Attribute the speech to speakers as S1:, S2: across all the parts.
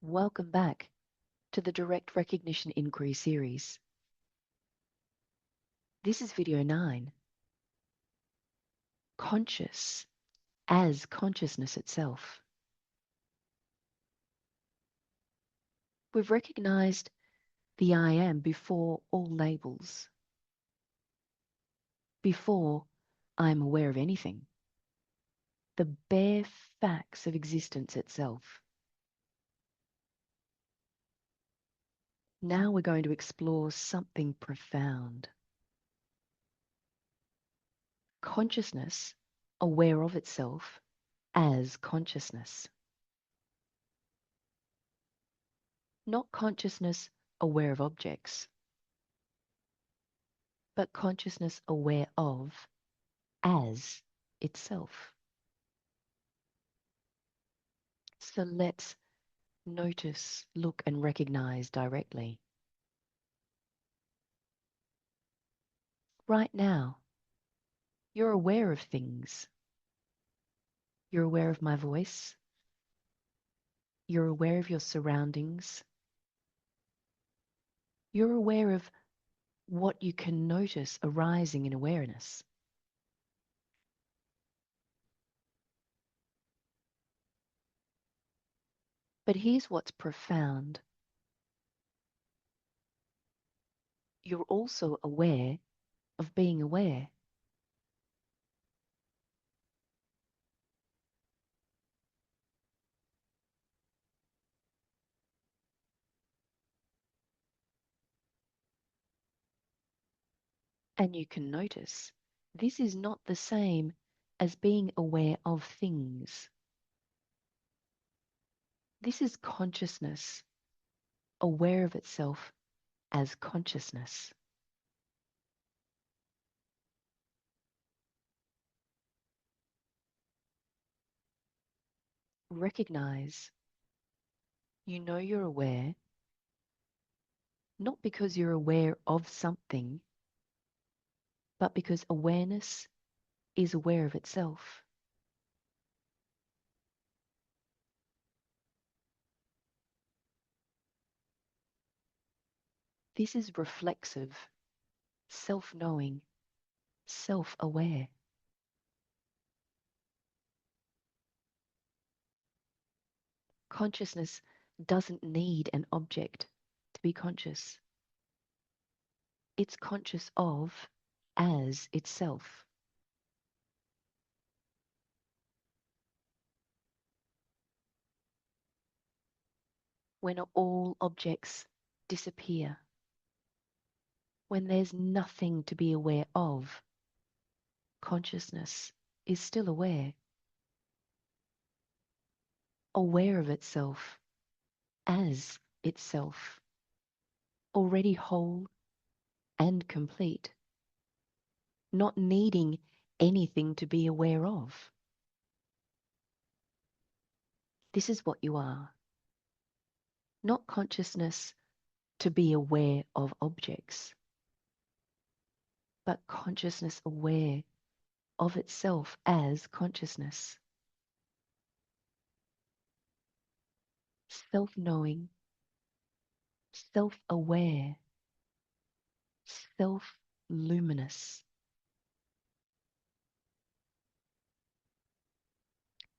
S1: Welcome back to the Direct Recognition Inquiry series. This is video 9, Conscious as Consciousness itself. We've recognized the I am before all labels, before I'm aware of anything, the bare facts of existence itself. Now we're going to explore something profound. Consciousness aware of itself as consciousness. Not consciousness aware of objects, but consciousness aware of as itself. So let's notice, look, and recognize directly. Right now, you're aware of things. You're aware of my voice. You're aware of your surroundings. You're aware of what you can notice arising in awareness. But here's what's profound. You're also aware of being aware. And you can notice this is not the same as being aware of things. This is consciousness, aware of itself as consciousness. Recognize, you know you're aware, not because you're aware of something, but because awareness is aware of itself. This is reflexive, self-knowing, self-aware. Consciousness doesn't need an object to be conscious. It's conscious of as itself. When all objects disappear, when there's nothing to be aware of, consciousness is still aware. Aware of itself as itself, already whole and complete, not needing anything to be aware of. This is what you are. Not consciousness to be aware of objects, but consciousness aware of itself as consciousness. Self-knowing, self-aware, self-luminous.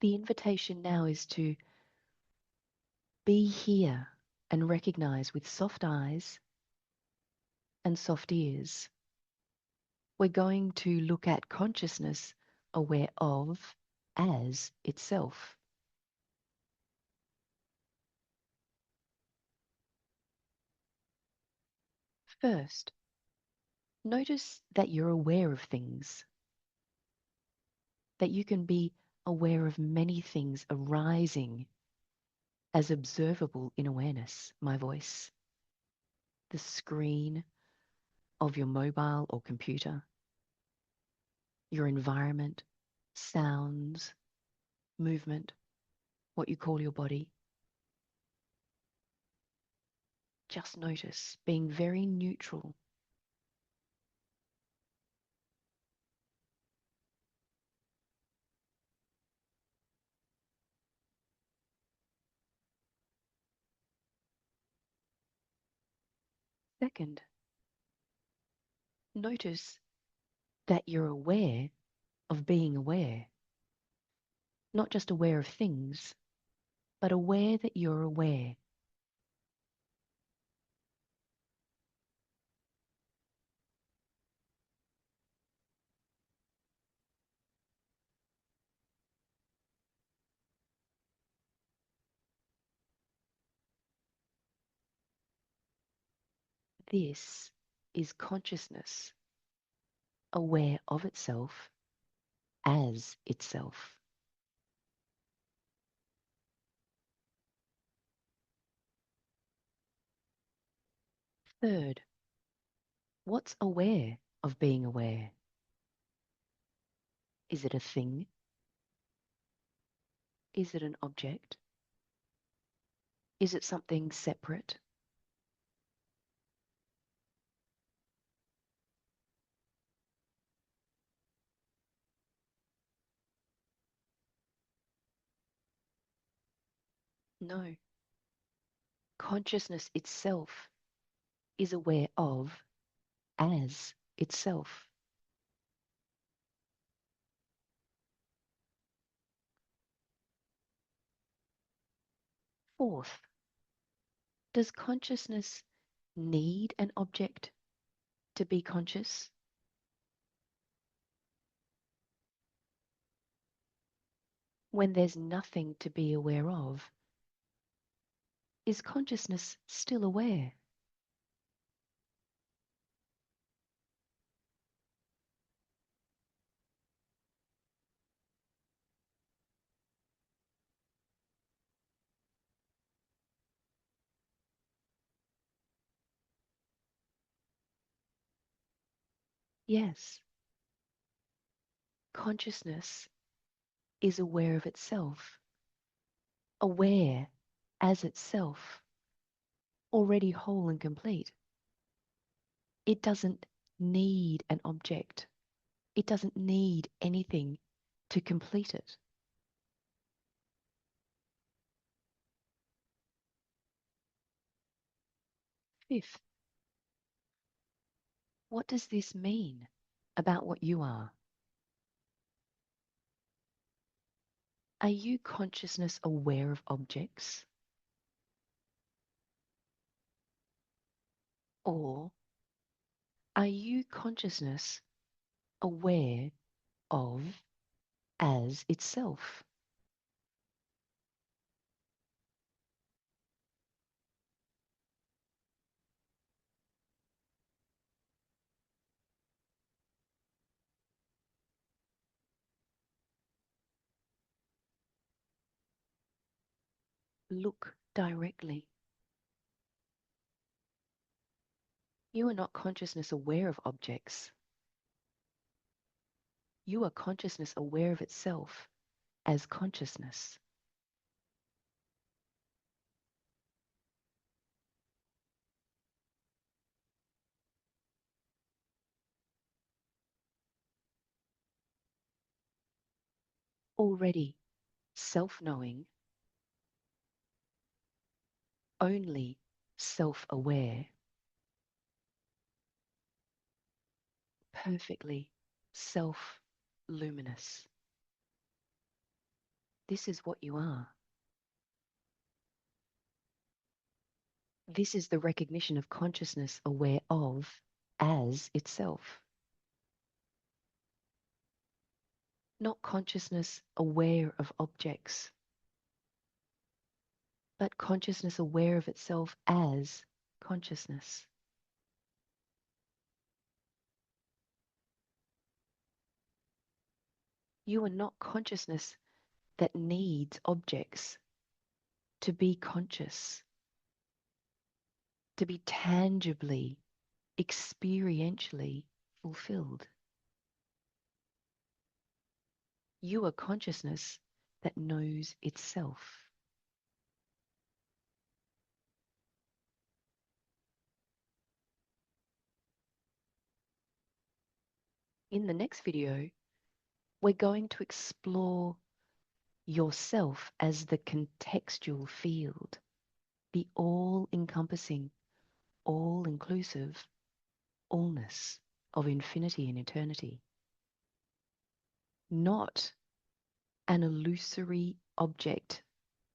S1: The invitation now is to be here and recognize with soft eyes and soft ears. We're going to look at consciousness aware of as itself. First, notice that you're aware of things, that you can be aware of many things arising as observable in awareness. My voice, the screen of your mobile or computer, your environment, sounds, movement, what you call your body. Just notice, being very neutral. Second, notice that you're aware of being aware, not just aware of things, but aware that you're aware. This is consciousness, aware of itself as itself. Third, what's aware of being aware? Is it a thing? Is it an object? Is it something separate? No. Consciousness itself is aware of as itself. Fourth, does consciousness need an object to be conscious? When there's nothing to be aware of, is consciousness still aware? Yes. Consciousness is aware of itself, aware as itself, already whole and complete. It doesn't need an object. It doesn't need anything to complete it. Fifth, what does this mean about what you are? Are you consciousness aware of objects? Or are you consciousness aware of as itself? Look directly. You are not consciousness aware of objects. You are consciousness aware of itself as consciousness. Already self-knowing, only self-aware, perfectly self-luminous. This is what you are. This is the recognition of consciousness aware of as itself. Not consciousness aware of objects, but consciousness aware of itself as consciousness. You are not consciousness that needs objects to be conscious, to be tangibly, experientially fulfilled. You are consciousness that knows itself. In the next video, we're going to explore yourself as the contextual field, the all-encompassing, all-inclusive allness of infinity and eternity, not an illusory object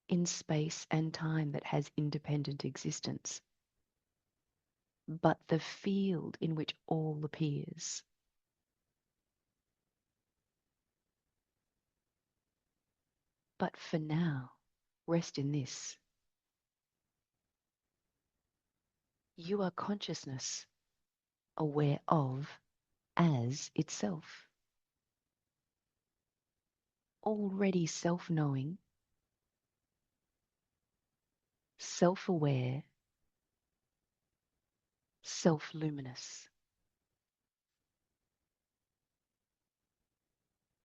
S1: in space and time that has independent existence, but the field in which all appears. But for now, rest in this. You are consciousness, aware of as itself, already self-knowing, self-aware, self-luminous.